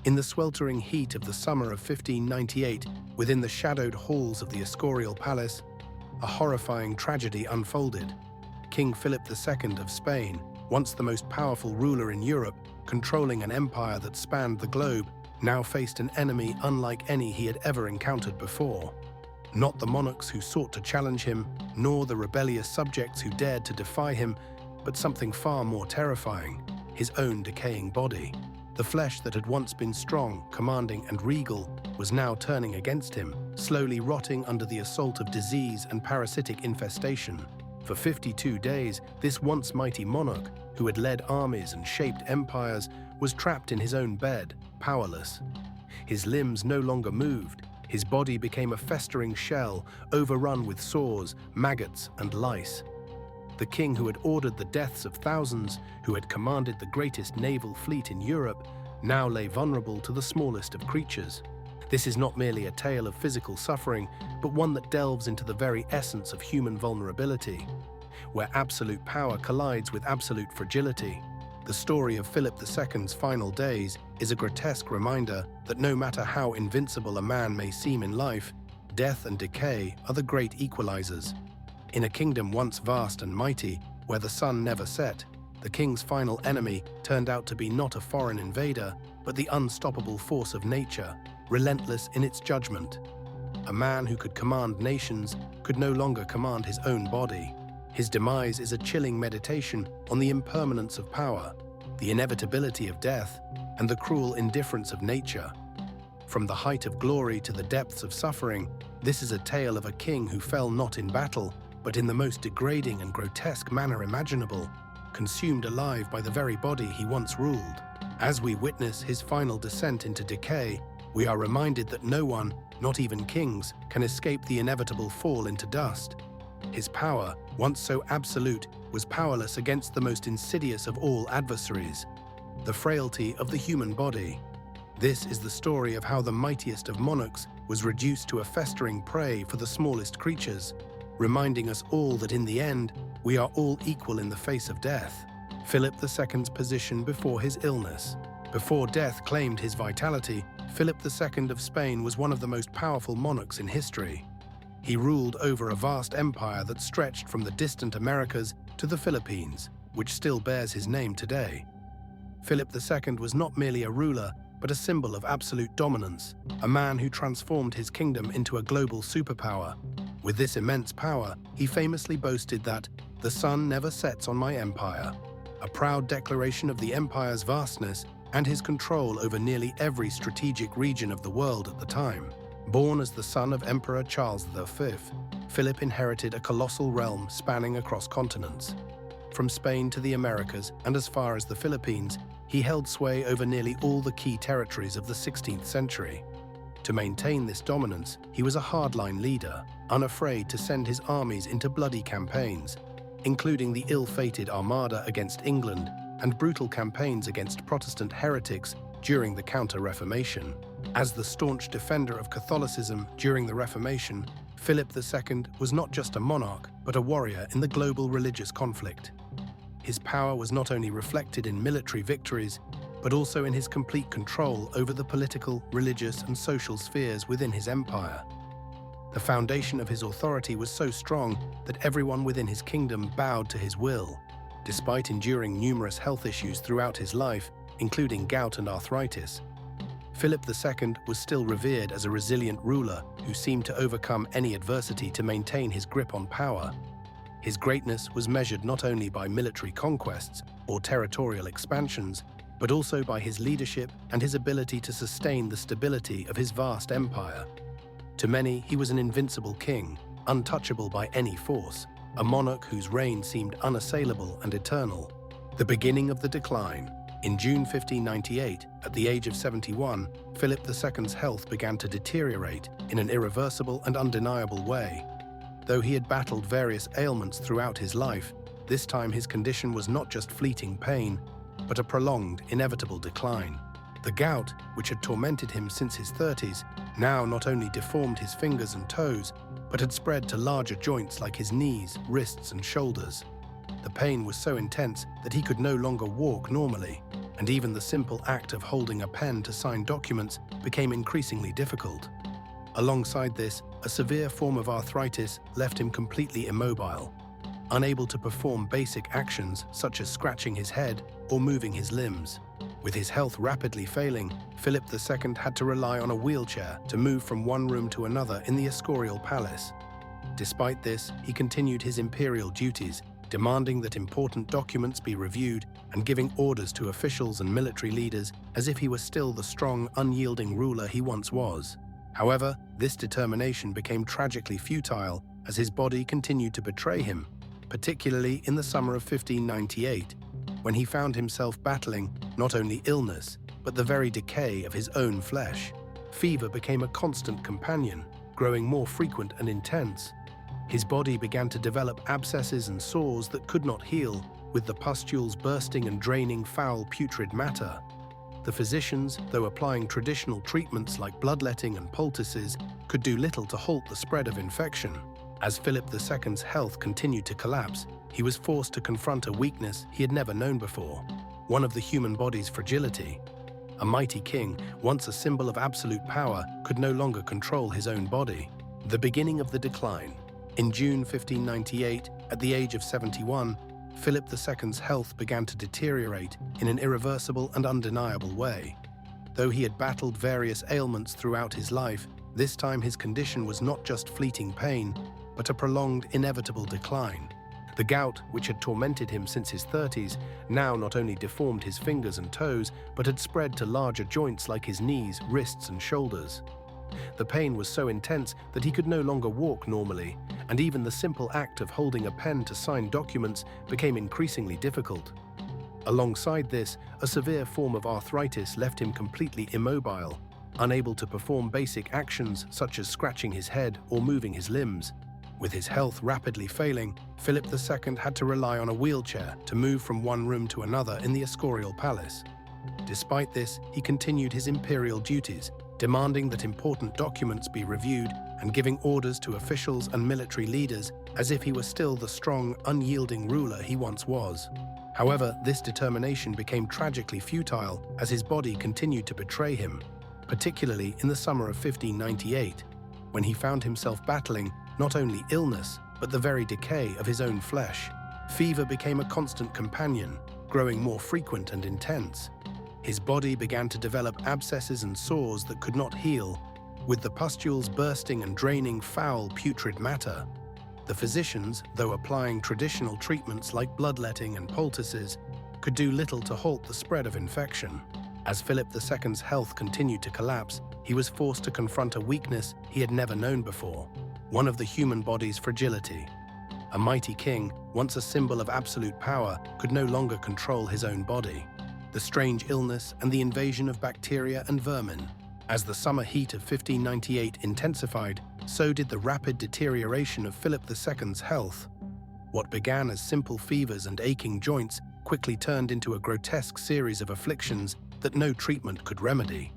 In the sweltering heat of the summer of 1598, within the shadowed halls of the Escorial Palace, a horrifying tragedy unfolded. King Philip II of Spain, once the most powerful ruler in Europe, controlling an empire that spanned the globe, now faced an enemy unlike any he had ever encountered before. Not the monarchs who sought to challenge him, nor the rebellious subjects who dared to defy him, but something far more terrifying: his own decaying body. The flesh that had once been strong, commanding, and regal was now turning against him, slowly rotting under the assault of disease and parasitic infestation. For 52 days, this once mighty monarch, who had led armies and shaped empires, was trapped in his own bed, powerless. His limbs no longer moved. His body became a festering shell, overrun with sores, maggots, and lice. The king who had ordered the deaths of thousands, who had commanded the greatest naval fleet in Europe, now lay vulnerable to the smallest of creatures. This is not merely a tale of physical suffering, but one that delves into the very essence of human vulnerability, where absolute power collides with absolute fragility. The story of Philip II's final days is a grotesque reminder that no matter how invincible a man may seem in life, death and decay are the great equalizers. In a kingdom once vast and mighty, where the sun never set, the king's final enemy turned out to be not a foreign invader, but the unstoppable force of nature, relentless in its judgment. A man who could command nations could no longer command his own body. His demise is a chilling meditation on the impermanence of power, the inevitability of death, and the cruel indifference of nature. From the height of glory to the depths of suffering, this is a tale of a king who fell not in battle, but in the most degrading and grotesque manner imaginable, consumed alive by the very body he once ruled. As we witness his final descent into decay, we are reminded that no one, not even kings, can escape the inevitable fall into dust. His power, once so absolute, was powerless against the most insidious of all adversaries, the frailty of the human body. This is the story of how the mightiest of monarchs was reduced to a festering prey for the smallest creatures, reminding us all that in the end, we are all equal in the face of death. Philip II's position before his illness. Before death claimed his vitality, Philip II of Spain was one of the most powerful monarchs in history. He ruled over a vast empire that stretched from the distant Americas to the Philippines, which still bears his name today. Philip II was not merely a ruler, but a symbol of absolute dominance, a man who transformed his kingdom into a global superpower. With this immense power, he famously boasted that, "The sun never sets on my empire," a proud declaration of the empire's vastness and his control over nearly every strategic region of the world at the time. Born as the son of Emperor Charles V, Philip inherited a colossal realm spanning across continents. From Spain to the Americas and as far as the Philippines, he held sway over nearly all the key territories of the 16th century. To maintain this dominance, he was a hardline leader, unafraid to send his armies into bloody campaigns, including the ill-fated Armada against England and brutal campaigns against Protestant heretics during the Counter-Reformation. As the staunch defender of Catholicism during the Reformation, Philip II was not just a monarch, but a warrior in the global religious conflict. His power was not only reflected in military victories, but also in his complete control over the political, religious, and social spheres within his empire. The foundation of his authority was so strong that everyone within his kingdom bowed to his will. Despite enduring numerous health issues throughout his life, including gout and arthritis, Philip II was still revered as a resilient ruler who seemed to overcome any adversity to maintain his grip on power. His greatness was measured not only by military conquests or territorial expansions, but also by his leadership and his ability to sustain the stability of his vast empire. To many, he was an invincible king, untouchable by any force, a monarch whose reign seemed unassailable and eternal. The beginning of the decline. In June 1598, at the age of 71, Philip II's health began to deteriorate in an irreversible and undeniable way. Though he had battled various ailments throughout his life, this time his condition was not just fleeting pain, but a prolonged, inevitable decline. The gout, which had tormented him since his 30s, now not only deformed his fingers and toes, but had spread to larger joints like his knees, wrists, and shoulders. The pain was so intense that he could no longer walk normally. and even the simple act of holding a pen to sign documents became increasingly difficult. Alongside this, a severe form of arthritis left him completely immobile, unable to perform basic actions such as scratching his head or moving his limbs. With his health rapidly failing, Philip II had to rely on a wheelchair to move from one room to another in the Escorial Palace. Despite this, he continued his imperial duties, demanding that important documents be reviewed and giving orders to officials and military leaders as if he were still the strong, unyielding ruler he once was. However, this determination became tragically futile as his body continued to betray him, particularly in the summer of 1598, when he found himself battling not only illness, but the very decay of his own flesh. Fever became a constant companion, growing more frequent and intense. His body began to develop abscesses and sores that could not heal, with the pustules bursting and draining foul, putrid matter. The physicians, though applying traditional treatments like bloodletting and poultices, could do little to halt the spread of infection. As Philip II's health continued to collapse, he was forced to confront a weakness he had never known before, one of the human body's fragility. A mighty king, once a symbol of absolute power, could no longer control his own body. The beginning of the decline. In June 1598, at the age of 71, Philip II's health began to deteriorate in an irreversible and undeniable way. Though he had battled various ailments throughout his life, this time his condition was not just fleeting pain, but a prolonged, inevitable decline. The gout, which had tormented him since his 30s, now not only deformed his fingers and toes, but had spread to larger joints like his knees, wrists, and shoulders. The pain was so intense that he could no longer walk normally, and even the simple act of holding a pen to sign documents became increasingly difficult. Alongside this, a severe form of arthritis left him completely immobile, unable to perform basic actions such as scratching his head or moving his limbs. With his health rapidly failing, Philip II had to rely on a wheelchair to move from one room to another in the Escorial Palace. Despite this, he continued his imperial duties, demanding that important documents be reviewed and giving orders to officials and military leaders as if he were still the strong, unyielding ruler he once was. However, this determination became tragically futile as his body continued to betray him, particularly in the summer of 1598, when he found himself battling not only illness, but the very decay of his own flesh. Fever became a constant companion, growing more frequent and intense. His body began to develop abscesses and sores that could not heal, with the pustules bursting and draining foul, putrid matter. The physicians, though applying traditional treatments like bloodletting and poultices, could do little to halt the spread of infection. As Philip II's health continued to collapse, he was forced to confront a weakness he had never known before, one of the human body's fragility. A mighty king, once a symbol of absolute power, could no longer control his own body. The strange illness and the invasion of bacteria and vermin. As the summer heat of 1598 intensified, so did the rapid deterioration of Philip II's health. What began as simple fevers and aching joints quickly turned into a grotesque series of afflictions that no treatment could remedy.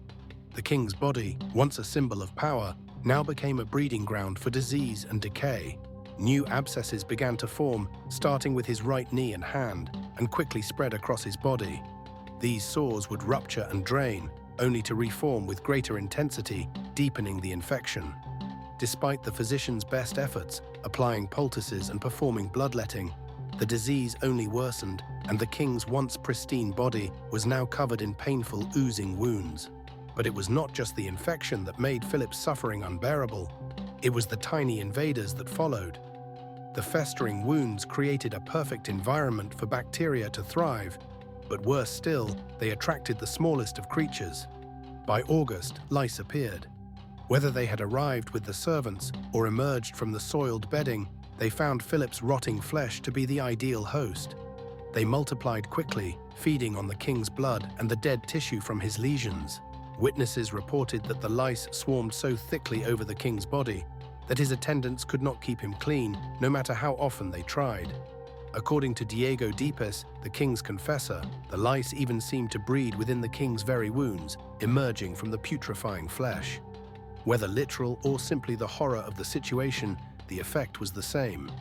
The king's body, once a symbol of power, now became a breeding ground for disease and decay. New abscesses began to form, starting with his right knee and hand, and quickly spread across his body. These sores would rupture and drain, only to reform with greater intensity, deepening the infection. Despite the physician's best efforts, applying poultices and performing bloodletting, the disease only worsened, and the king's once pristine body was now covered in painful, oozing wounds. But it was not just the infection that made Philip's suffering unbearable. It was the tiny invaders that followed. The festering wounds created a perfect environment for bacteria to thrive, but worse still, they attracted the smallest of creatures. By August, lice appeared. Whether they had arrived with the servants or emerged from the soiled bedding, they found Philip's rotting flesh to be the ideal host. They multiplied quickly, feeding on the king's blood and the dead tissue from his lesions. Witnesses reported that the lice swarmed so thickly over the king's body that his attendants could not keep him clean, no matter how often they tried. According to Diego Dipes, the king's confessor, the lice even seemed to breed within the king's very wounds, emerging from the putrefying flesh. Whether literal or simply the horror of the situation, the effect was the same.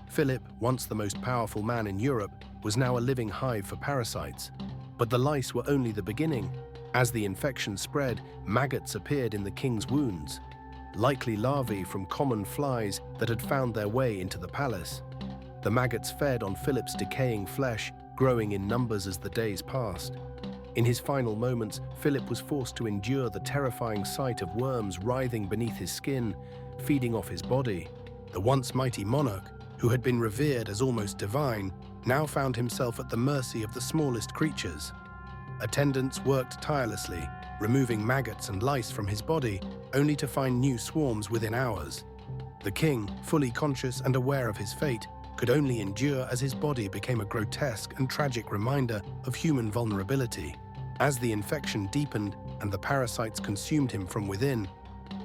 Philip, once the most powerful man in Europe, was now a living hive for parasites. But the lice were only the beginning. As the infection spread, maggots appeared in the king's wounds, likely larvae from common flies that had found their way into the palace. The maggots fed on Philip's decaying flesh, growing in numbers as the days passed. In his final moments, Philip was forced to endure the terrifying sight of worms writhing beneath his skin, feeding off his body. The once mighty monarch, who had been revered as almost divine, now found himself at the mercy of the smallest creatures. Attendants worked tirelessly, removing maggots and lice from his body, only to find new swarms within hours. The king, fully conscious and aware of his fate, could only endure as his body became a grotesque and tragic reminder of human vulnerability. As the infection deepened and the parasites consumed him from within,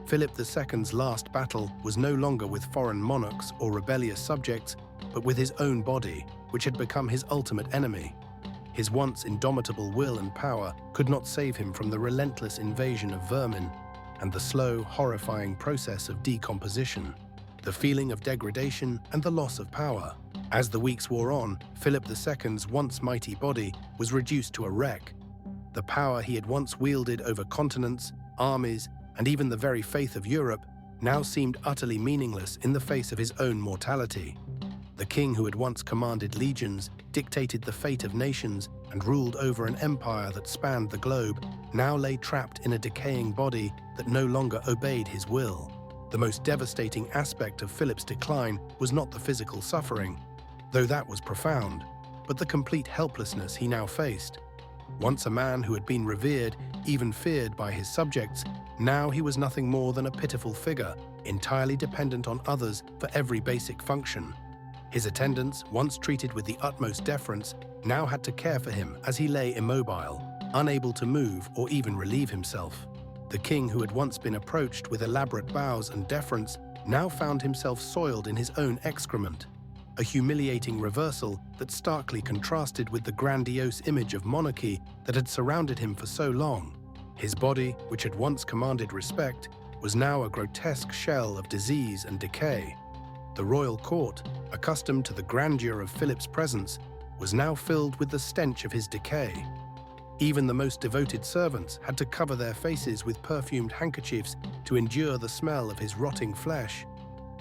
Philip II's last battle was no longer with foreign monarchs or rebellious subjects, but with his own body, which had become his ultimate enemy. His once indomitable will and power could not save him from the relentless invasion of vermin and the slow, horrifying process of decomposition, the feeling of degradation and the loss of power. As the weeks wore on, Philip II's once mighty body was reduced to a wreck. The power he had once wielded over continents, armies, and even the very faith of Europe now seemed utterly meaningless in the face of his own mortality. The king who had once commanded legions, dictated the fate of nations, and ruled over an empire that spanned the globe, now lay trapped in a decaying body that no longer obeyed his will. The most devastating aspect of Philip's decline was not the physical suffering, though that was profound, but the complete helplessness he now faced. Once a man who had been revered, even feared by his subjects, now he was nothing more than a pitiful figure, entirely dependent on others for every basic function. His attendants, once treated with the utmost deference, now had to care for him as he lay immobile, unable to move or even relieve himself. The king, who had once been approached with elaborate bows and deference, now found himself soiled in his own excrement, a humiliating reversal that starkly contrasted with the grandiose image of monarchy that had surrounded him for so long. His body, which had once commanded respect, was now a grotesque shell of disease and decay. The royal court, accustomed to the grandeur of Philip's presence, was now filled with the stench of his decay. Even the most devoted servants had to cover their faces with perfumed handkerchiefs to endure the smell of his rotting flesh.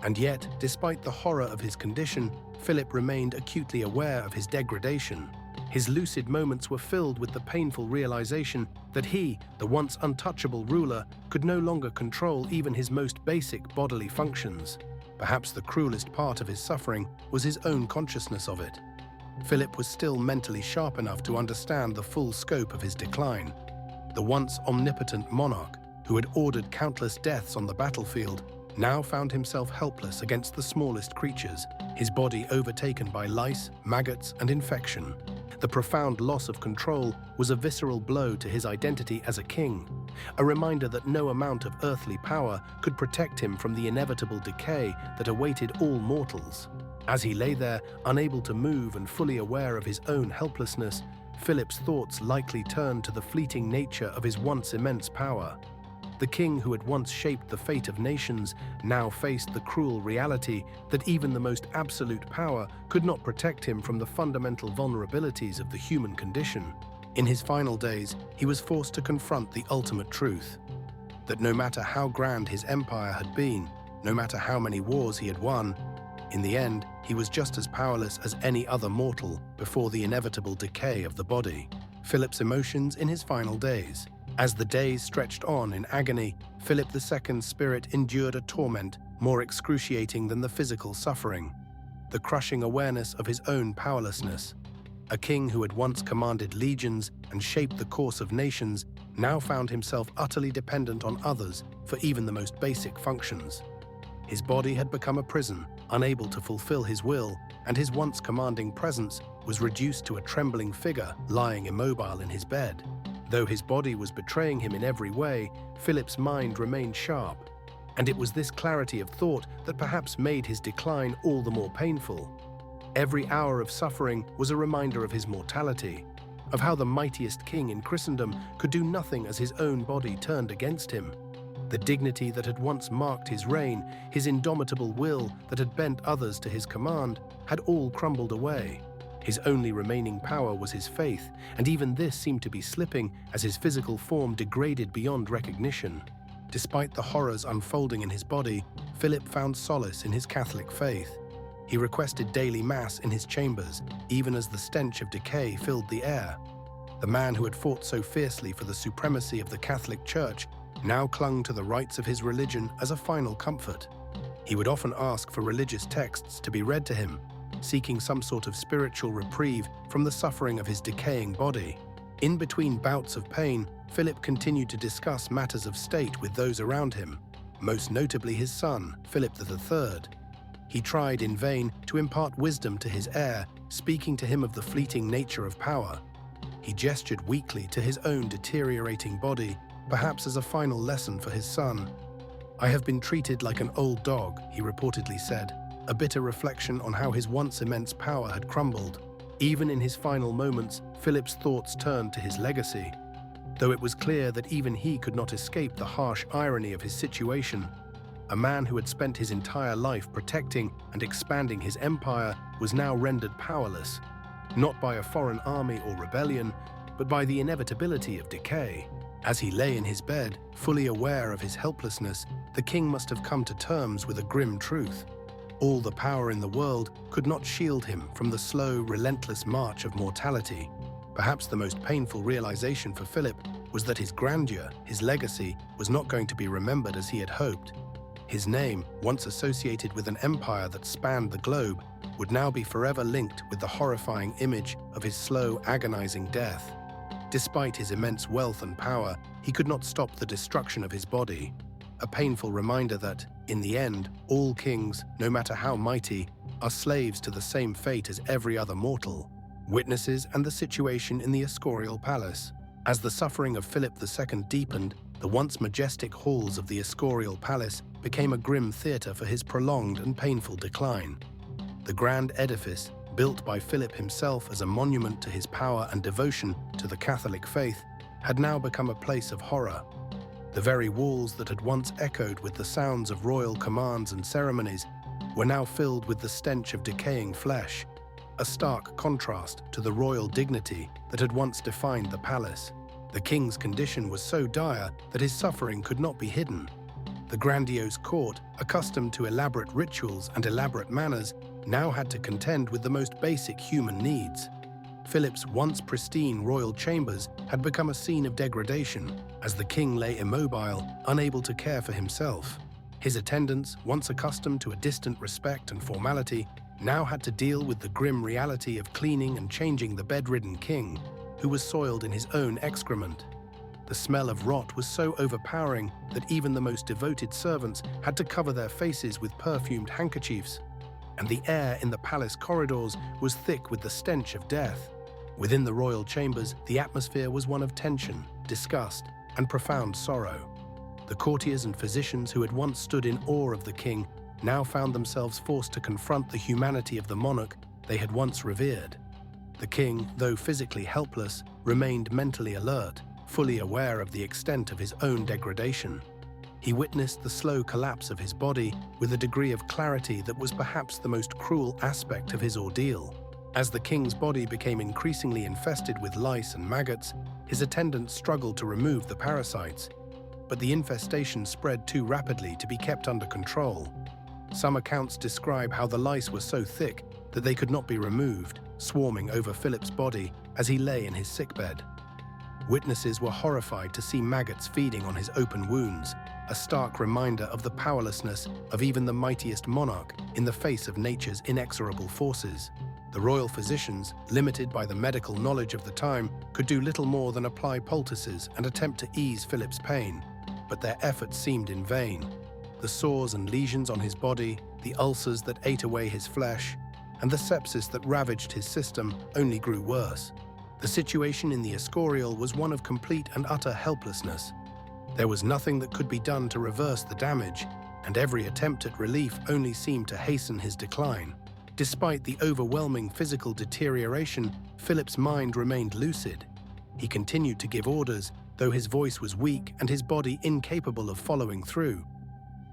And yet, despite the horror of his condition, Philip remained acutely aware of his degradation. His lucid moments were filled with the painful realization that he, the once untouchable ruler, could no longer control even his most basic bodily functions. Perhaps the cruelest part of his suffering was his own consciousness of it. Philip was still mentally sharp enough to understand the full scope of his decline. The once omnipotent monarch, who had ordered countless deaths on the battlefield, now found himself helpless against the smallest creatures, his body overtaken by lice, maggots, and infection. The profound loss of control was a visceral blow to his identity as a king, a reminder that no amount of earthly power could protect him from the inevitable decay that awaited all mortals. As he lay there, unable to move and fully aware of his own helplessness, Philip's thoughts likely turned to the fleeting nature of his once immense power. The king who had once shaped the fate of nations now faced the cruel reality that even the most absolute power could not protect him from the fundamental vulnerabilities of the human condition. In his final days, he was forced to confront the ultimate truth, that no matter how grand his empire had been, no matter how many wars he had won, in the end, he was just as powerless as any other mortal before the inevitable decay of the body. Philip's emotions in his final days. As the days stretched on in agony, Philip II's spirit endured a torment more excruciating than the physical suffering, the crushing awareness of his own powerlessness. A king who had once commanded legions and shaped the course of nations now found himself utterly dependent on others for even the most basic functions. His body had become a prison, unable to fulfill his will, and his once commanding presence was reduced to a trembling figure lying immobile in his bed. Though his body was betraying him in every way, Philip's mind remained sharp, and it was this clarity of thought that perhaps made his decline all the more painful. Every hour of suffering was a reminder of his mortality, of how the mightiest king in Christendom could do nothing as his own body turned against him. The dignity that had once marked his reign, his indomitable will that had bent others to his command, had all crumbled away. His only remaining power was his faith, and even this seemed to be slipping as his physical form degraded beyond recognition. Despite the horrors unfolding in his body, Philip found solace in his Catholic faith. He requested daily mass in his chambers, even as the stench of decay filled the air. The man who had fought so fiercely for the supremacy of the Catholic Church now clung to the rites of his religion as a final comfort. He would often ask for religious texts to be read to him, seeking some sort of spiritual reprieve from the suffering of his decaying body. In between bouts of pain, Philip continued to discuss matters of state with those around him, most notably his son, Philip III. He tried in vain to impart wisdom to his heir, speaking to him of the fleeting nature of power. He gestured weakly to his own deteriorating body, perhaps as a final lesson for his son. "I have been treated like an old dog," he reportedly said, a bitter reflection on how his once immense power had crumbled. Even in his final moments, Philip's thoughts turned to his legacy. Though it was clear that even he could not escape the harsh irony of his situation. A man who had spent his entire life protecting and expanding his empire was now rendered powerless, not by a foreign army or rebellion, but by the inevitability of decay. As he lay in his bed, fully aware of his helplessness, the king must have come to terms with a grim truth. All the power in the world could not shield him from the slow, relentless march of mortality. Perhaps the most painful realization for Philip was that his grandeur, his legacy, was not going to be remembered as he had hoped. His name, once associated with an empire that spanned the globe, would now be forever linked with the horrifying image of his slow, agonizing death. Despite his immense wealth and power, he could not stop the destruction of his body. A painful reminder that, in the end, all kings, no matter how mighty, are slaves to the same fate as every other mortal. Witnesses and the situation in the Escorial Palace. As the suffering of Philip II deepened, the once majestic halls of the Escorial Palace became a grim theatre for his prolonged and painful decline. The grand edifice, built by Philip himself as a monument to his power and devotion to the Catholic faith, had now become a place of horror. The very walls that had once echoed with the sounds of royal commands and ceremonies were now filled with the stench of decaying flesh, a stark contrast to the royal dignity that had once defined the palace. The king's condition was so dire that his suffering could not be hidden. The grandiose court, accustomed to elaborate rituals and elaborate manners, now had to contend with the most basic human needs. Philip's once pristine royal chambers had become a scene of degradation, as the king lay immobile, unable to care for himself. His attendants, once accustomed to a distant respect and formality, now had to deal with the grim reality of cleaning and changing the bedridden king, who was soiled in his own excrement. The smell of rot was so overpowering that even the most devoted servants had to cover their faces with perfumed handkerchiefs, and the air in the palace corridors was thick with the stench of death. Within the royal chambers, the atmosphere was one of tension, disgust, and profound sorrow. The courtiers and physicians who had once stood in awe of the king now found themselves forced to confront the humanity of the monarch they had once revered. The king, though physically helpless, remained mentally alert, fully aware of the extent of his own degradation. He witnessed the slow collapse of his body with a degree of clarity that was perhaps the most cruel aspect of his ordeal. As the king's body became increasingly infested with lice and maggots, his attendants struggled to remove the parasites, but the infestation spread too rapidly to be kept under control. Some accounts describe how the lice were so thick that they could not be removed, swarming over Philip's body as he lay in his sickbed. Witnesses were horrified to see maggots feeding on his open wounds, a stark reminder of the powerlessness of even the mightiest monarch in the face of nature's inexorable forces. The royal physicians, limited by the medical knowledge of the time, could do little more than apply poultices and attempt to ease Philip's pain, but their efforts seemed in vain. The sores and lesions on his body, the ulcers that ate away his flesh, and the sepsis that ravaged his system only grew worse. The situation in the Escorial was one of complete and utter helplessness. There was nothing that could be done to reverse the damage, and every attempt at relief only seemed to hasten his decline. Despite the overwhelming physical deterioration, Philip's mind remained lucid. He continued to give orders, though his voice was weak and his body incapable of following through.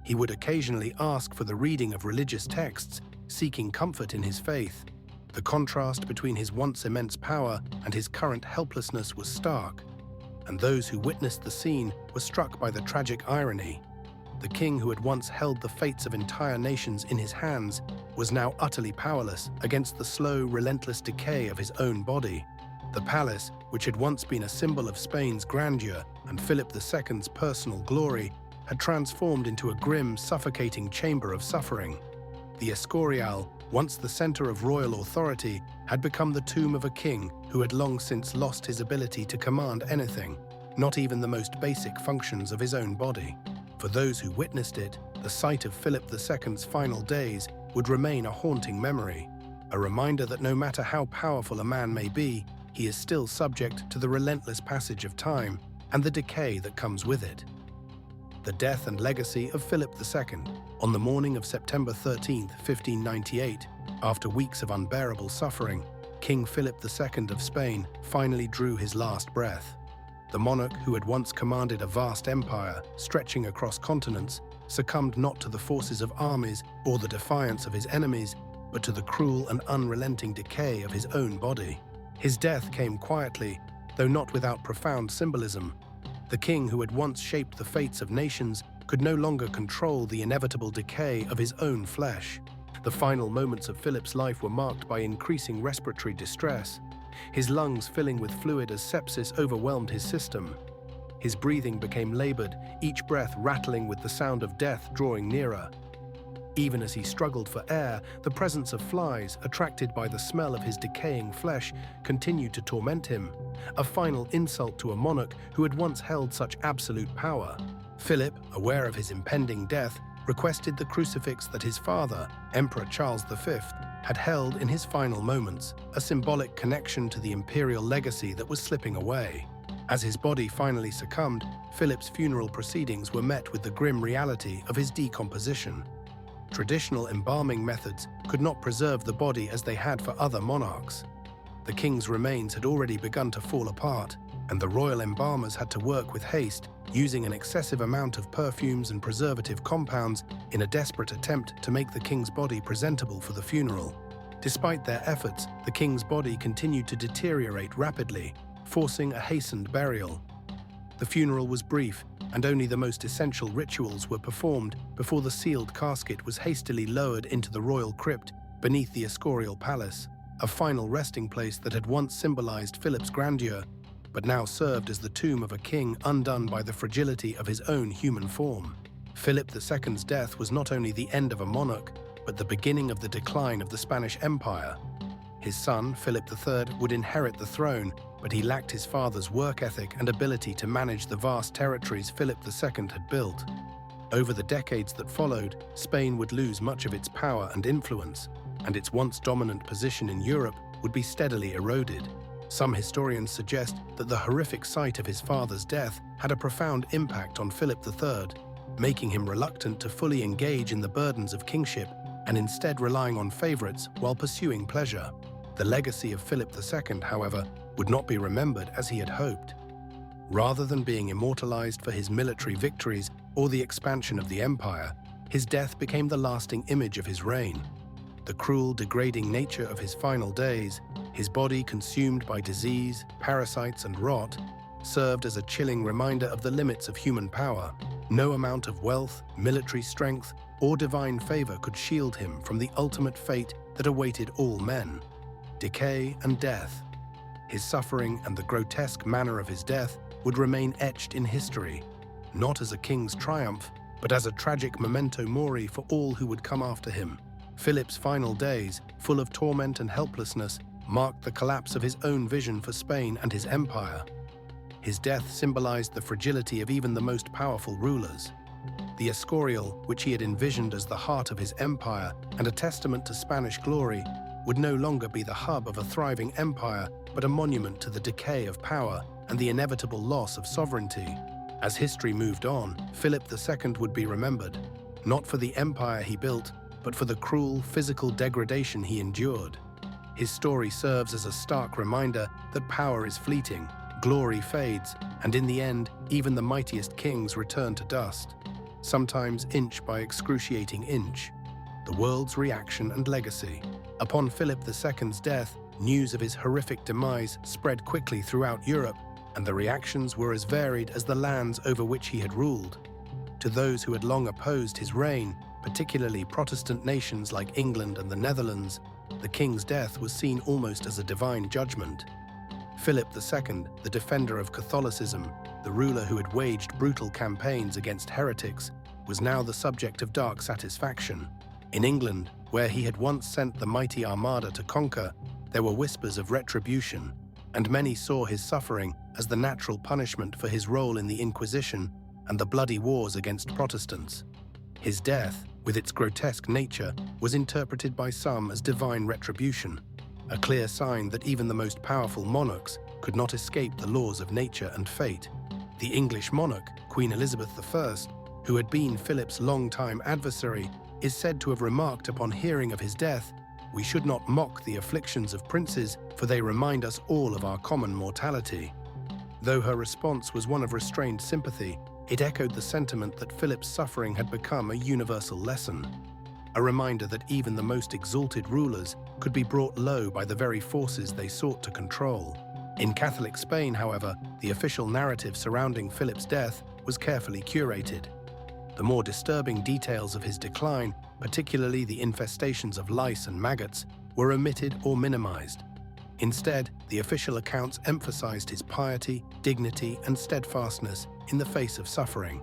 He would occasionally ask for the reading of religious texts, seeking comfort in his faith. The contrast between his once immense power and his current helplessness was stark, and those who witnessed the scene were struck by the tragic irony. The king who had once held the fates of entire nations in his hands was now utterly powerless against the slow, relentless decay of his own body. The palace, which had once been a symbol of Spain's grandeur and Philip II's personal glory, had transformed into a grim, suffocating chamber of suffering. The Escorial, once the center of royal authority, had become the tomb of a king who had long since lost his ability to command anything, not even the most basic functions of his own body. For those who witnessed it, the sight of Philip II's final days would remain a haunting memory, a reminder that no matter how powerful a man may be, he is still subject to the relentless passage of time and the decay that comes with it. The death and legacy of Philip II. On the morning of September 13, 1598, after weeks of unbearable suffering, King Philip II of Spain finally drew his last breath. The monarch, who had once commanded a vast empire stretching across continents, succumbed not to the forces of armies or the defiance of his enemies, but to the cruel and unrelenting decay of his own body. His death came quietly, though not without profound symbolism. The king who had once shaped the fates of nations could no longer control the inevitable decay of his own flesh. The final moments of Philip's life were marked by increasing respiratory distress, his lungs filling with fluid as sepsis overwhelmed his system. His breathing became labored, each breath rattling with the sound of death drawing nearer. Even as he struggled for air, the presence of flies, attracted by the smell of his decaying flesh, continued to torment him, a final insult to a monarch who had once held such absolute power. Philip, aware of his impending death, requested the crucifix that his father, Emperor Charles V, had held in his final moments, a symbolic connection to the imperial legacy that was slipping away. As his body finally succumbed, Philip's funeral proceedings were met with the grim reality of his decomposition. Traditional embalming methods could not preserve the body as they had for other monarchs. The king's remains had already begun to fall apart, and the royal embalmers had to work with haste, using an excessive amount of perfumes and preservative compounds in a desperate attempt to make the king's body presentable for the funeral. Despite their efforts, the king's body continued to deteriorate rapidly, forcing a hastened burial. The funeral was brief, and only the most essential rituals were performed before the sealed casket was hastily lowered into the royal crypt beneath the Escorial Palace, a final resting place that had once symbolized Philip's grandeur, but now served as the tomb of a king undone by the fragility of his own human form. Philip II's death was not only the end of a monarch, but the beginning of the decline of the Spanish Empire. His son, Philip III, would inherit the throne, but he lacked his father's work ethic and ability to manage the vast territories Philip II had built. Over the decades that followed, Spain would lose much of its power and influence, and its once dominant position in Europe would be steadily eroded. Some historians suggest that the horrific sight of his father's death had a profound impact on Philip III, making him reluctant to fully engage in the burdens of kingship and instead relying on favorites while pursuing pleasure. The legacy of Philip II, however, would not be remembered as he had hoped. Rather than being immortalized for his military victories or the expansion of the empire, his death became the lasting image of his reign. The cruel, degrading nature of his final days, his body consumed by disease, parasites, and rot, served as a chilling reminder of the limits of human power. No amount of wealth, military strength, or divine favor could shield him from the ultimate fate that awaited all men: decay and death. His suffering and the grotesque manner of his death would remain etched in history, not as a king's triumph, but as a tragic memento mori for all who would come after him. Philip's final days, full of torment and helplessness, marked the collapse of his own vision for Spain and his empire. His death symbolized the fragility of even the most powerful rulers. The Escorial, which he had envisioned as the heart of his empire and a testament to Spanish glory, would no longer be the hub of a thriving empire, but a monument to the decay of power and the inevitable loss of sovereignty. As history moved on, Philip II would be remembered, not for the empire he built, but for the cruel physical degradation he endured. His story serves as a stark reminder that power is fleeting, glory fades, and in the end, even the mightiest kings return to dust, sometimes inch by excruciating inch. The world's reaction and legacy. Upon Philip II's death, news of his horrific demise spread quickly throughout Europe, and the reactions were as varied as the lands over which he had ruled. To those who had long opposed his reign, particularly Protestant nations like England and the Netherlands, the king's death was seen almost as a divine judgment. Philip II, the defender of Catholicism, the ruler who had waged brutal campaigns against heretics, was now the subject of dark satisfaction. In England, where he had once sent the mighty armada to conquer, there were whispers of retribution, and many saw his suffering as the natural punishment for his role in the Inquisition and the bloody wars against Protestants. His death, with its grotesque nature, was interpreted by some as divine retribution, a clear sign that even the most powerful monarchs could not escape the laws of nature and fate. The English monarch, Queen Elizabeth I, who had been Philip's longtime adversary, is said to have remarked upon hearing of his death, "We should not mock the afflictions of princes, for they remind us all of our common mortality." Though her response was one of restrained sympathy, it echoed the sentiment that Philip's suffering had become a universal lesson, a reminder that even the most exalted rulers could be brought low by the very forces they sought to control. In Catholic Spain, however, the official narrative surrounding Philip's death was carefully curated. The more disturbing details of his decline, particularly the infestations of lice and maggots, were omitted or minimized. Instead, the official accounts emphasized his piety, dignity, and steadfastness in the face of suffering.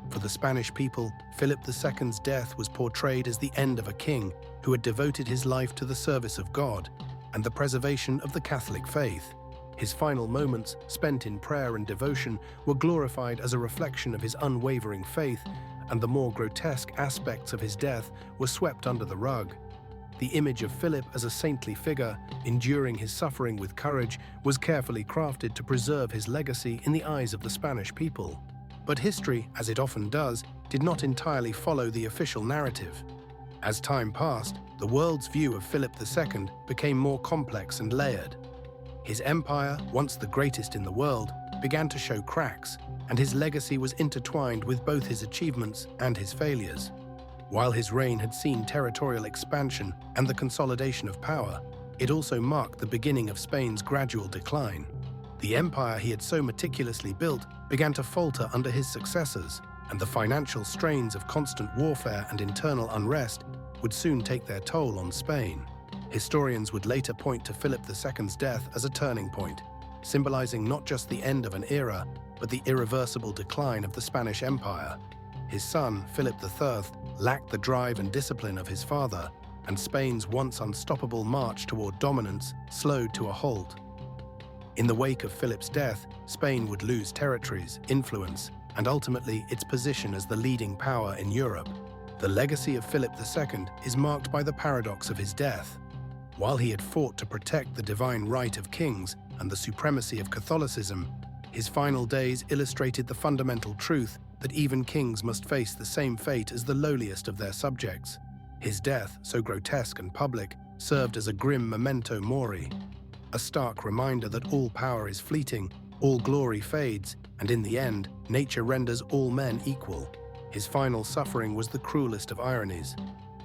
For the Spanish people, Philip II's death was portrayed as the end of a king who had devoted his life to the service of God and the preservation of the Catholic faith. His final moments, spent in prayer and devotion, were glorified as a reflection of his unwavering faith, and the more grotesque aspects of his death were swept under the rug. The image of Philip as a saintly figure, enduring his suffering with courage, was carefully crafted to preserve his legacy in the eyes of the Spanish people. But history, as it often does, did not entirely follow the official narrative. As time passed, the world's view of Philip II became more complex and layered. His empire, once the greatest in the world, began to show cracks, and his legacy was intertwined with both his achievements and his failures. While his reign had seen territorial expansion and the consolidation of power, it also marked the beginning of Spain's gradual decline. The empire he had so meticulously built began to falter under his successors, and the financial strains of constant warfare and internal unrest would soon take their toll on Spain. Historians would later point to Philip II's death as a turning point, symbolizing not just the end of an era, but the irreversible decline of the Spanish Empire. His son, Philip III, lacked the drive and discipline of his father, and Spain's once unstoppable march toward dominance slowed to a halt. In the wake of Philip's death, Spain would lose territories, influence, and ultimately its position as the leading power in Europe. The legacy of Philip II is marked by the paradox of his death. While he had fought to protect the divine right of kings and the supremacy of Catholicism, his final days illustrated the fundamental truth that even kings must face the same fate as the lowliest of their subjects. His death, so grotesque and public, served as a grim memento mori, a stark reminder that all power is fleeting, all glory fades, and in the end, nature renders all men equal. His final suffering was the cruelest of ironies.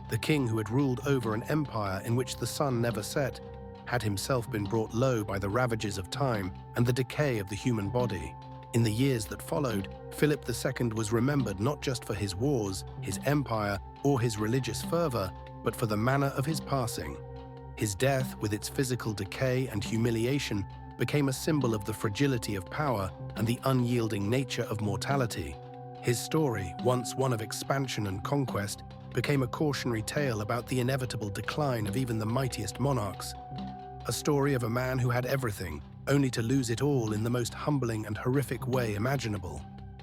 The king who had ruled over an empire in which the sun never set had himself been brought low by the ravages of time and the decay of the human body. In the years that followed, Philip II was remembered not just for his wars, his empire, or his religious fervor, but for the manner of his passing. His death, with its physical decay and humiliation, became a symbol of the fragility of power and the unyielding nature of mortality. His story, once one of expansion and conquest, became a cautionary tale about the inevitable decline of even the mightiest monarchs. A story of a man who had everything, only to lose it all in the most humbling and horrific way imaginable.